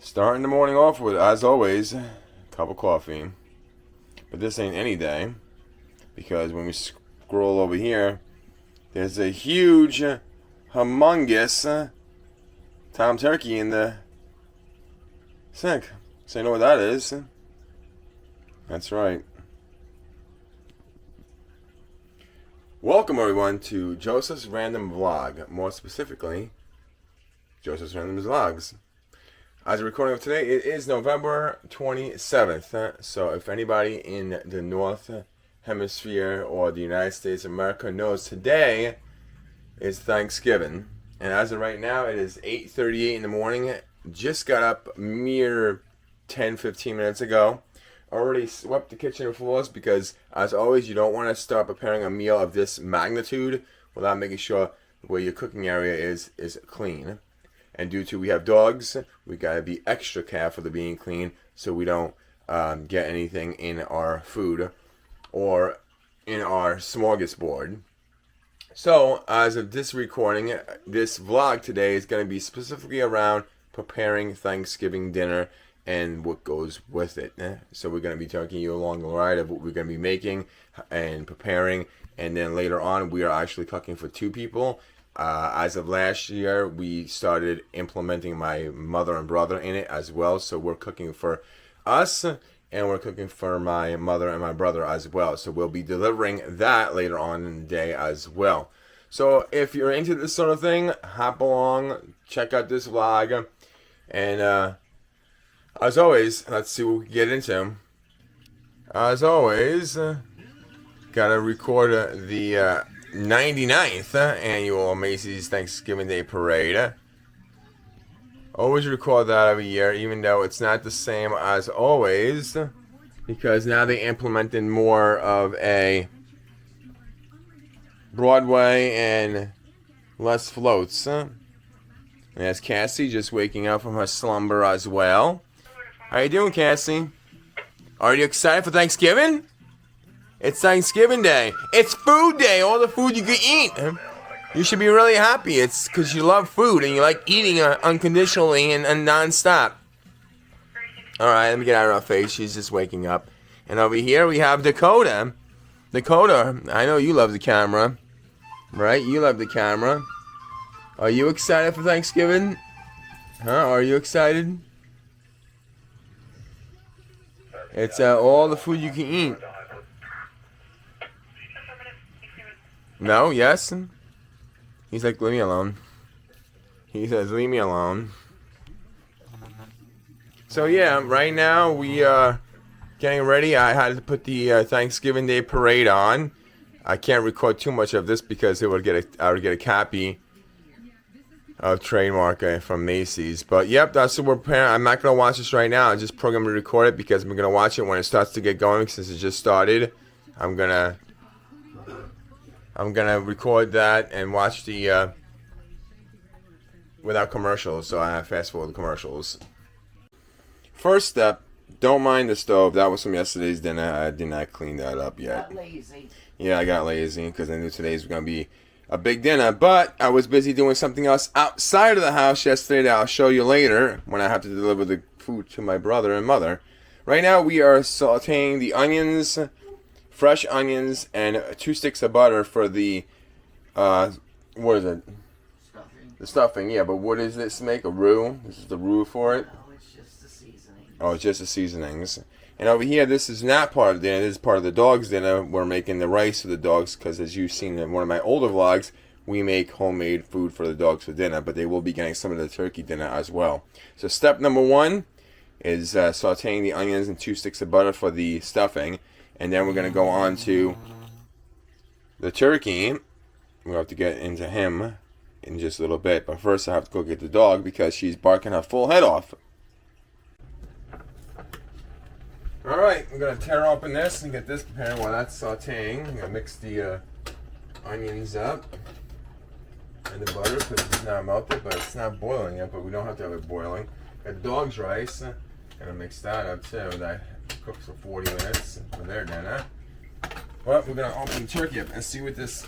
Starting the morning off with, as always, a cup of coffee. But this ain't any day, because when we scroll over here, there's a huge, humongous Tom Turkey in the sink. So you know what that is? That's right. Welcome everyone to Joseph's Random Vlog. More specifically, Joseph's Random Vlogs. As a recording of today, it is November 27th. So if anybody in the North Hemisphere or the United States of America knows today is Thanksgiving. And as of right now, it is 8:38 in the morning. Just got up mere 10-15 minutes ago. Already swept the kitchen floors because, as always, you don't want to start preparing a meal of this magnitude without making sure where your cooking area is clean. And due to we have dogs, we gotta be extra careful of being clean so we don't get anything in our food or in our smorgasbord. So, as of this recording, this vlog today is going to be specifically around preparing Thanksgiving dinner and what goes with it. So we're going to be taking you along the ride of what we're going to be making and preparing, and then later on we are actually cooking for two people. As of last year, we started implementing my mother and brother in it as well. So we're cooking for us, and we're cooking for my mother and my brother as well. So we'll be delivering that later on in the day as well. So if you're into this sort of thing, hop along, check out this vlog, and as always, let's see what we can get into. As always, gotta record the 99th annual Macy's Thanksgiving Day Parade. Always record that every year, even though it's not the same as always, because now they implemented more of a Broadway and less floats. And that's Cassie just waking up from her slumber as well. How you doing, Cassie? Are you excited for Thanksgiving? It's Thanksgiving Day. It's food day. All the food you can eat. You should be really happy. It's because you love food and you like eating unconditionally and non-stop. Alright, let me get out of her face. She's just waking up. And over here we have Dakota. Dakota, I know you love the camera. Right? You love the camera. Are you excited for Thanksgiving? Huh? Are you excited? It's all the food you can eat. No? Yes? He's like, leave me alone. He says, leave me alone. So yeah, right now we are getting ready. I had to put the Thanksgiving Day Parade on. I can't record too much of this because I would get a copy of trademark from Macy's. But yep, that's what we're preparing. I'm not going to watch this right now. I just programmed to record it because I'm going to watch it when it starts to get going since it just started. I'm going to record that and watch the without commercials, so I fast forward the commercials. First step, don't mind the stove. That was from yesterday's dinner. I did not clean that up yet. Got lazy. Yeah, I got lazy because I knew today's was going to be a big dinner, but I was busy doing something else outside of the house yesterday that I'll show you later when I have to deliver the food to my brother and mother. Right now we are sauteing the onions, fresh onions, and 2 sticks of butter for the what is it? Stuffing. The stuffing, yeah, but what does this make? A roux? This is the roux for it? No, it's just the seasoning. Oh, it's just the seasonings. And over here, this is not part of the dinner. This is part of the dog's dinner. We're making the rice for the dogs because, as you've seen in one of my older vlogs, we make homemade food for the dogs for dinner, but they will be getting some of the turkey dinner as well. So step number 1 is sauteing the onions and 2 sticks of butter for the stuffing. And then we're going to go on to the turkey. We'll have to get into him in just a little bit. But first I have to go get the dog because she's barking her full head off. Alright, we're going to tear open this and get this prepared while that's sauteing. I'm going to mix the onions up and the butter because it's not melted, but it's not boiling yet, but we don't have to have it boiling. Got the dog's rice. Going to mix that up too. That cooks for 40 minutes for their dinner. Well, we're gonna open the turkey up and see what this.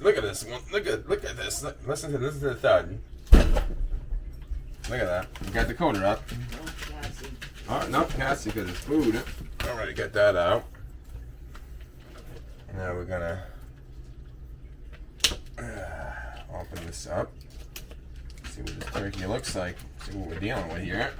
Look at this one. Look at this. Listen to the thud. Look at that. We got the coder up. Oh, Cassie. Oh, no, Cassie, because it's food. Alright, get that out. Now we're gonna open this up. See what this turkey looks like. See what we're dealing with here.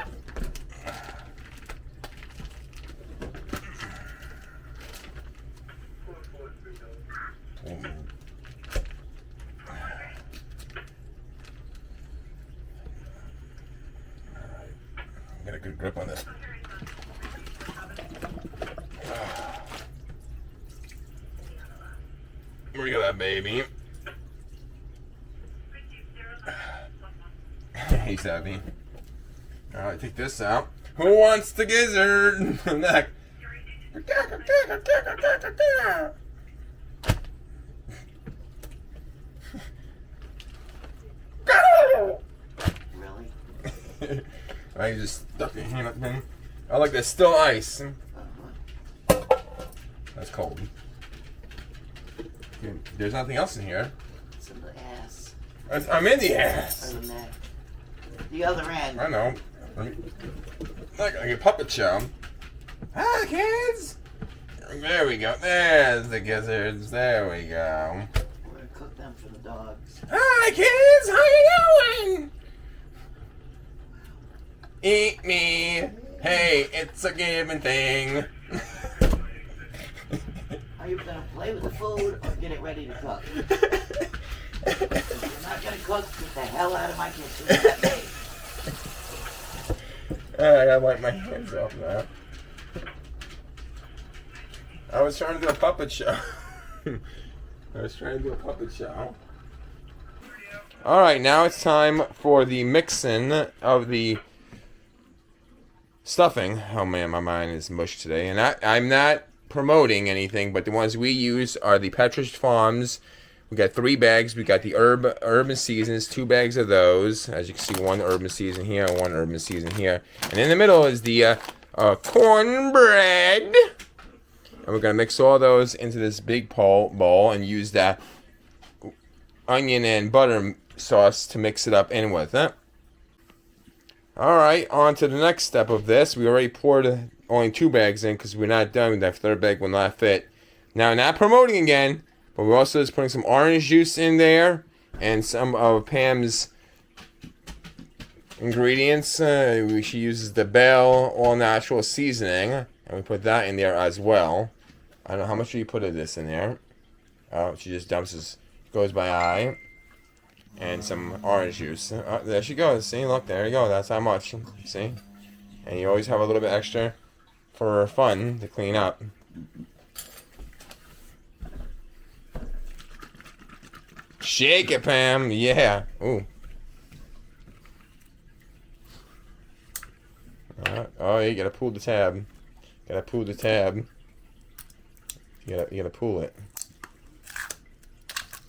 Get a good grip on this. Look at that baby. He's happy. Alright, take this out. Who wants the gizzard? Neck. Really? I just stuck your hand up in. I like that still ice. Uh-huh. That's cold. There's nothing else in here. It's in the ass. I'm in the ass. Or the neck. The other end. I know. Like a puppet show. Hi, kids. There we go. There's the gizzards. There we go. We're gonna cook them for the dogs. Hi, kids. How you doing? Eat me. Hey, it's a given thing. Are you gonna play with the food or get it ready to cook? If you're not gonna cook, get the hell out of my kitchen. I gotta wipe my hands off now. I was trying to do a puppet show. Alright, now it's time for the mixing of the stuffing. Oh man, my mind is mush today. And I'm not promoting anything, but the ones we use are the Pepperidge Farms. We got 3 bags. We got the Urban Seasons, 2 bags of those. As you can see, 1 Urban Season here and 1 Urban Season here. And in the middle is the cornbread. And we're going to mix all those into this big bowl and use that onion and butter sauce to mix it up in with it. Alright, on to the next step of this. We already poured only 2 bags in because we're not done. That 3rd bag will not fit. Now, not promoting again, but we're also just putting some orange juice in there and some of Pam's ingredients. She uses the Bell All Natural Seasoning, and we put that in there as well. I don't know how much do you put of this in there. Oh, she just dumps goes by eye. And some orange juice. Oh, there she goes. See, look, there you go. That's how much. See? And you always have a little bit extra for fun to clean up. Shake it, Pam. Yeah. Ooh. Oh, you gotta pull the tab. Gotta pull the tab. You gotta pull it.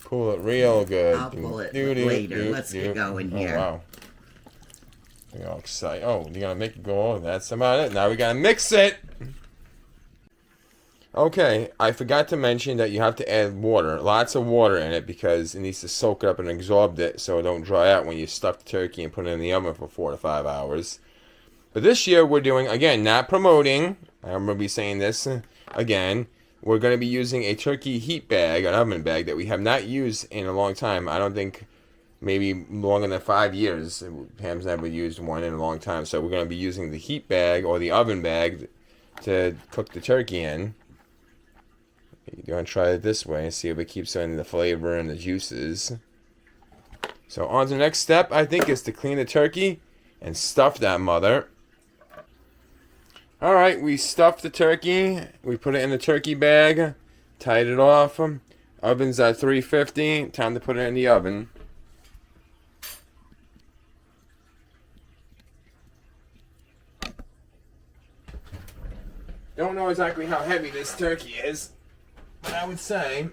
Pull it real good. I'll pull it later. Let's get going here. Oh, wow. You're all excited. Oh, you're gonna make it go. Oh, that's about it. Now we gotta mix it. Okay, I forgot to mention that you have to add water, lots of water in it, because it needs to soak it up and absorb it so it don't dry out when you stuff the turkey and put it in the oven for 4 to 5 hours. But this year we're doing, again, not promoting, I'm going to be saying this again, we're going to be using a turkey heat bag, an oven bag that we have not used in a long time. I don't think maybe longer than 5 years. Pam's never used one in a long time, so we're going to be using the heat bag or the oven bag to cook the turkey in. You're going to try it this way and see if it keeps in the flavor and the juices. So on to the next step, I think, is to clean the turkey and stuff that mother. Alright, we stuffed the turkey. We put it in the turkey bag. Tied it off. Oven's at 350. Time to put it in the oven. Don't know exactly how heavy this turkey is, but I would say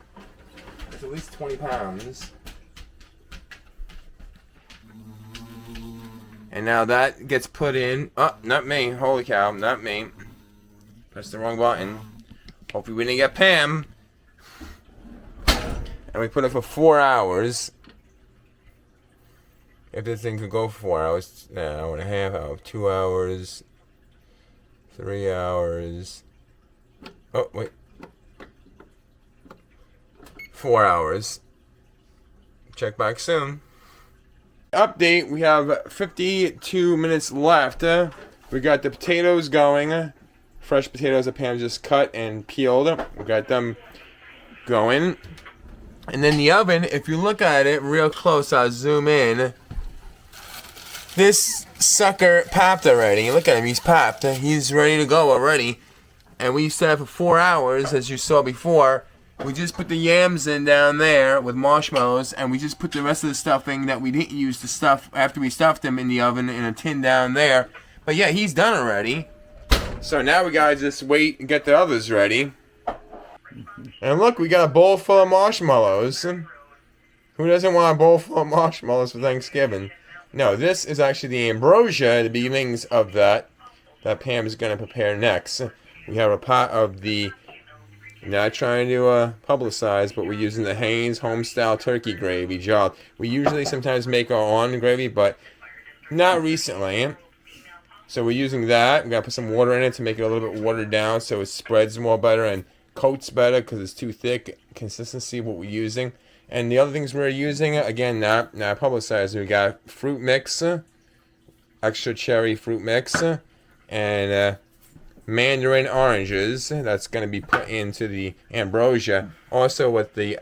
it's at least 20 pounds. And now that gets put in. Oh, not me. Holy cow, not me. Pressed the wrong button. Hopefully we didn't get Pam. And we put it for 4 hours. if this thing could go for 4 hours, an hour and a half, 2 hours, 3 hours. Oh, wait. 4 hours. Check back soon. Update, we have 52 minutes left. We got the potatoes going. Fresh potatoes that Pam just cut and peeled. We got them going. And then the oven, if you look at it real close, I'll zoom in. This sucker popped already. Look at him, he's popped. He's ready to go already. And we set it for 4 hours, as you saw before. We just put the yams in down there with marshmallows, and we just put the rest of the stuffing that we didn't use to stuff after we stuffed them in the oven in a tin down there. But yeah, he's done already. So now we gotta just wait and get the others ready. And look, we got a bowl full of marshmallows. Who doesn't want a bowl full of marshmallows for Thanksgiving? No, this is actually the ambrosia, the beginnings of that Pam is gonna prepare next. We have a pot of the, not trying to publicize, but we're using the Hanes Homestyle Turkey Gravy job. We usually sometimes make our own gravy, but not recently. So we're using that. We're going to put some water in it to make it a little bit watered down so it spreads more better and coats better because it's too thick. Consistency, what we're using. And the other things we're using, again, not publicized. We got fruit mix, extra cherry fruit mix, and mandarin oranges. That's going to be put into the ambrosia. Also with the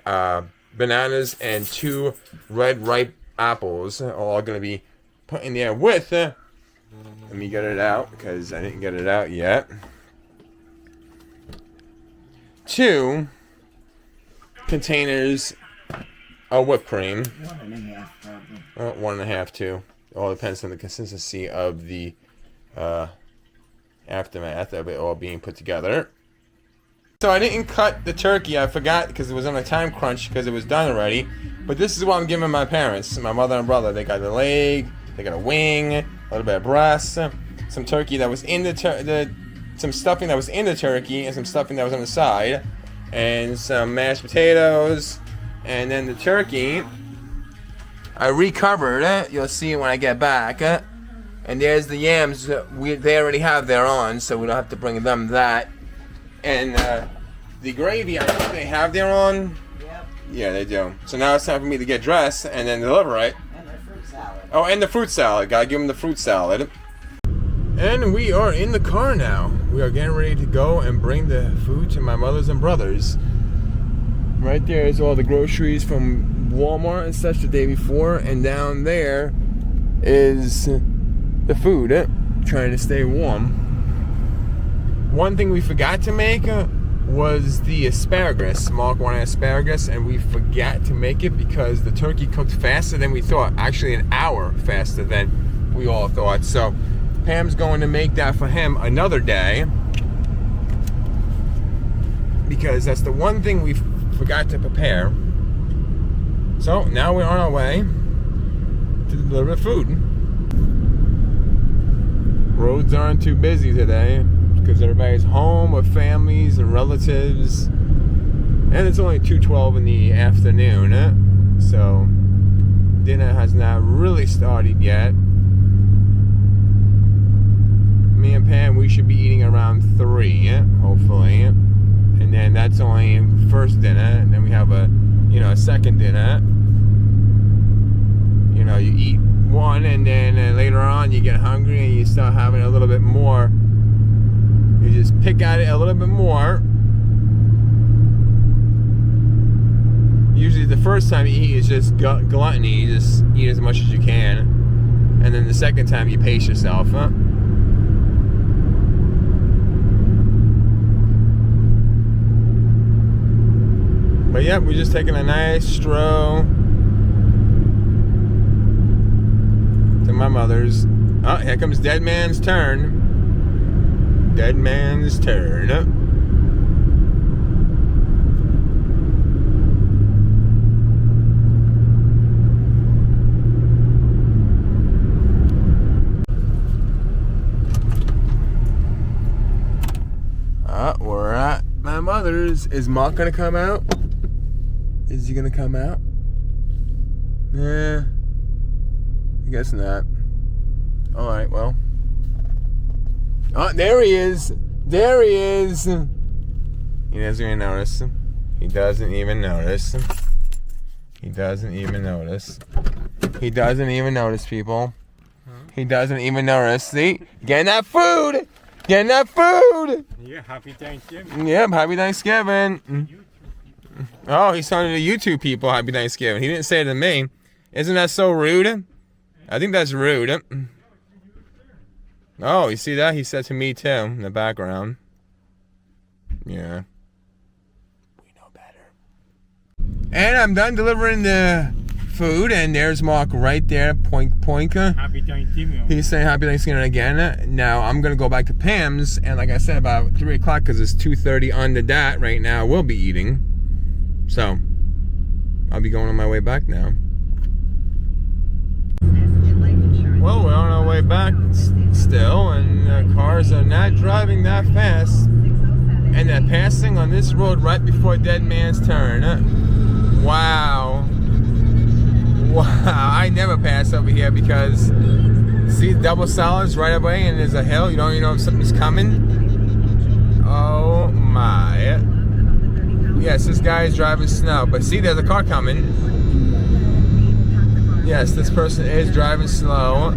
bananas and 2 red ripe apples are all going to be put in there with... let me get it out because I didn't get it out yet. 2 containers of whipped cream. 1.5 probably. 1.5 too. All depends on the consistency of the aftermath of it all being put together. So I didn't cut the turkey. I forgot because it was on a time crunch because it was done already. But this is what I'm giving my parents, my mother and brother. They got the leg, they got a wing, a little bit of breast, some turkey that was in some stuffing that was in the turkey, and some stuffing that was on the side, and some mashed potatoes, and then the turkey. I recovered it. You'll see it when I get back. And there's the yams. They already have their on, so we don't have to bring them that. And the gravy, I think they have their on. Yep. Yeah, they do. So now it's time for me to get dressed and then deliver it. And the fruit salad. Oh, and the fruit salad. Gotta give them the fruit salad. And we are in the car now. We are getting ready to go and bring the food to my mother's and brothers. Right there is all the groceries from Walmart and such the day before. And down there is the food. Trying to stay warm. One thing we forgot to make was the asparagus. Mark wanted asparagus, and we forgot to make it because the turkey cooked faster than we thought. Actually, an hour faster than we all thought. So Pam's going to make that for him another day because that's the one thing we forgot to prepare. So now we're on our way to deliver food. Roads aren't too busy today because everybody's home with families and relatives, and it's only 2:12 in the afternoon, so dinner has not really started yet. Me and Pam, we should be eating around 3, hopefully, and then that's only first dinner, and then we have a second dinner. You eat one, and then later on you get hungry and you start having a little bit more. You just pick at it a little bit more. Usually the first time you eat is just gluttony. You just eat as much as you can. And then the second time you pace yourself. But yeah, we're just taking a nice stroll to my mother's. Oh, here comes Dead Man's turn. Dead Man's turn. We're at my mother's. Is Mark gonna come out? Is he gonna come out? Yeah. I guess not. Alright, well. Oh, there he is! There he is! He doesn't even notice. He doesn't even notice. He doesn't even notice. He doesn't even notice, people. He doesn't even notice. See? Getting that food! Getting that food! Yeah, happy Thanksgiving. Yep, happy Thanksgiving. Oh, he's telling the YouTube people happy Thanksgiving. He didn't say it to me. Isn't that so rude? I think that's rude. Oh, you see that? He said to me too in the background. Yeah. We know better. And I'm done delivering the food, and there's Mark right there. Poink, poink. Happy Thanksgiving. He's saying happy Thanksgiving again. Now I'm gonna go back to Pam's, and like I said, about 3 o'clock, because it's 2:30 on the dot right now. We'll be eating, so I'll be going on my way back now. Well, we're on our way back still, and cars are not driving that fast, and they're passing on this road right before Dead Man's Turn. Wow. Wow, I never pass over here because see double solids right away, and there's a hill. You don't even know if something's coming. Oh my. Yes, this guy is driving slow, but see, there's a car coming. Yes, this person is driving slow,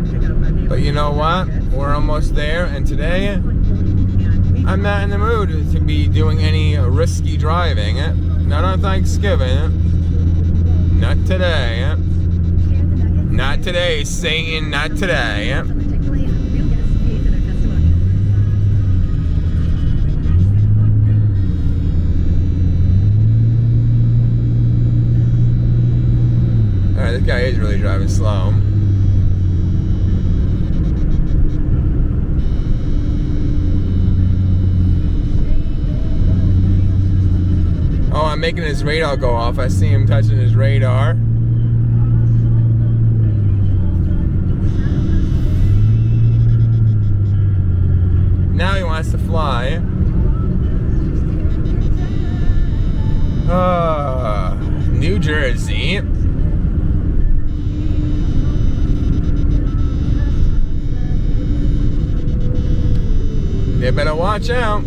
but you know what? We're almost there, and today I'm not in the mood to be doing any risky driving. Not on Thanksgiving. Not today. Not today, Satan, not today. Alright, this guy is really driving slow. Oh, I'm making his radar go off. I see him touching his radar. Now he wants to fly. New Jersey. They better watch out.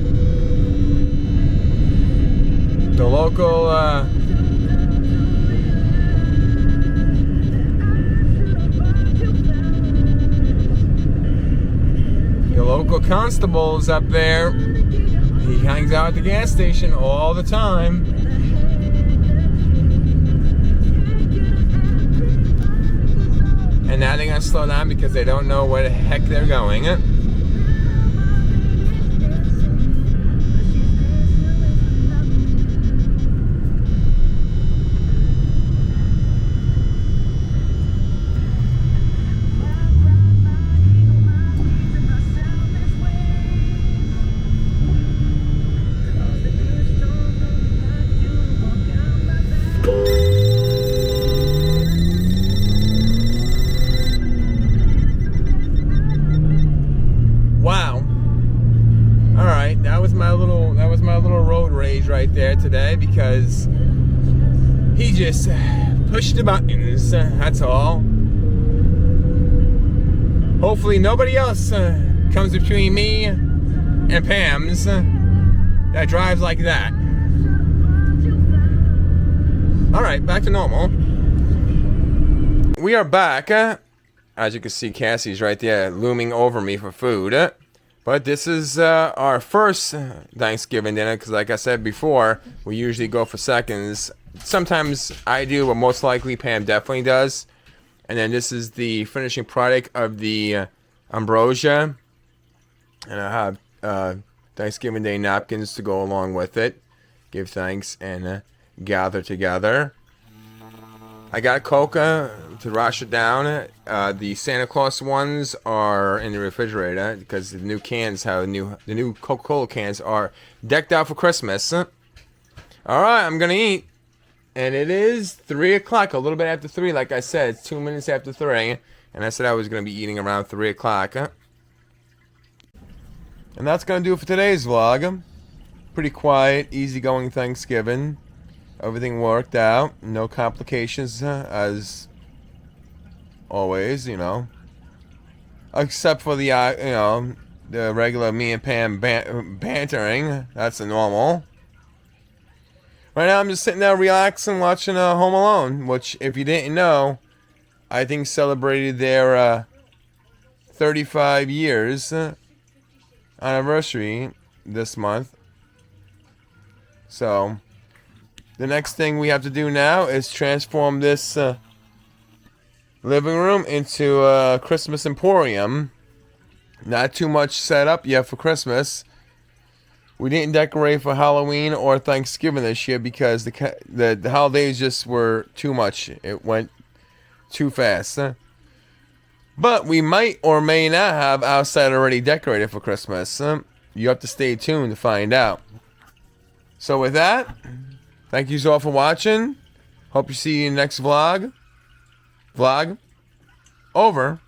The local, constables up there. He hangs out at the gas station all the time. And now they're gonna slow down because they don't know where the heck they're going. Right there today because he just pushed the buttons, that's all. Hopefully nobody else comes between me and Pam's that drives like that. Alright, back to normal. We are back. As you can see, Cassie's right there looming over me for food. But this is our first Thanksgiving dinner because, like I said before, we usually go for seconds. Sometimes I do, but most likely Pam definitely does. And then this is the finishing product of the ambrosia. And I have Thanksgiving Day napkins to go along with it. Give thanks and gather together. I got Coca to wash it down. The Santa Claus ones are in the refrigerator because the new cans have the new Coca-Cola cans are decked out for Christmas. All right, I'm gonna eat, and it is 3 o'clock, a little bit after 3. Like I said, it's 2 minutes after 3, and I said I was gonna be eating around 3 o'clock. And that's gonna do it for today's vlog. Pretty quiet, easygoing Thanksgiving. Everything worked out, no complications as always, you know. Except for the, the regular me and Pam bantering. That's the normal. Right now I'm just sitting there relaxing, watching Home Alone, which, if you didn't know, I think celebrated their 35 years anniversary this month. So, the next thing we have to do now is transform this living room into a Christmas emporium. Not too much set up yet for Christmas. We didn't decorate for Halloween or Thanksgiving this year because the holidays just were too much. It went too fast. But we might or may not have outside already decorated for Christmas. You have to stay tuned to find out. So with that, thank you all for watching. Hope you see you in the next vlog. Over.